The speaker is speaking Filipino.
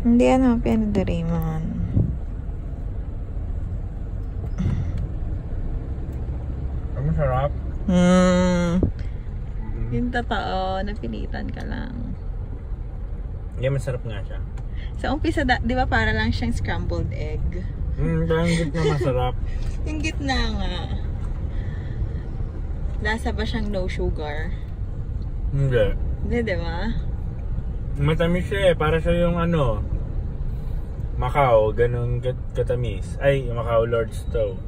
Hindi ano, piano de Raymond. Ang masarap. Yung totoo, napilitan ka lang. Yeah, masarap nga siya. Sa umpisa, di ba para lang siyang scrambled egg? Parang gitna masarap. Yung gitna nga. Lasa ba siyang no sugar? Hindi. Hindi, di ba? Matamis siya eh. Para siya yung ano, Macau, ganun katamis. Ay, Macau Lord's to.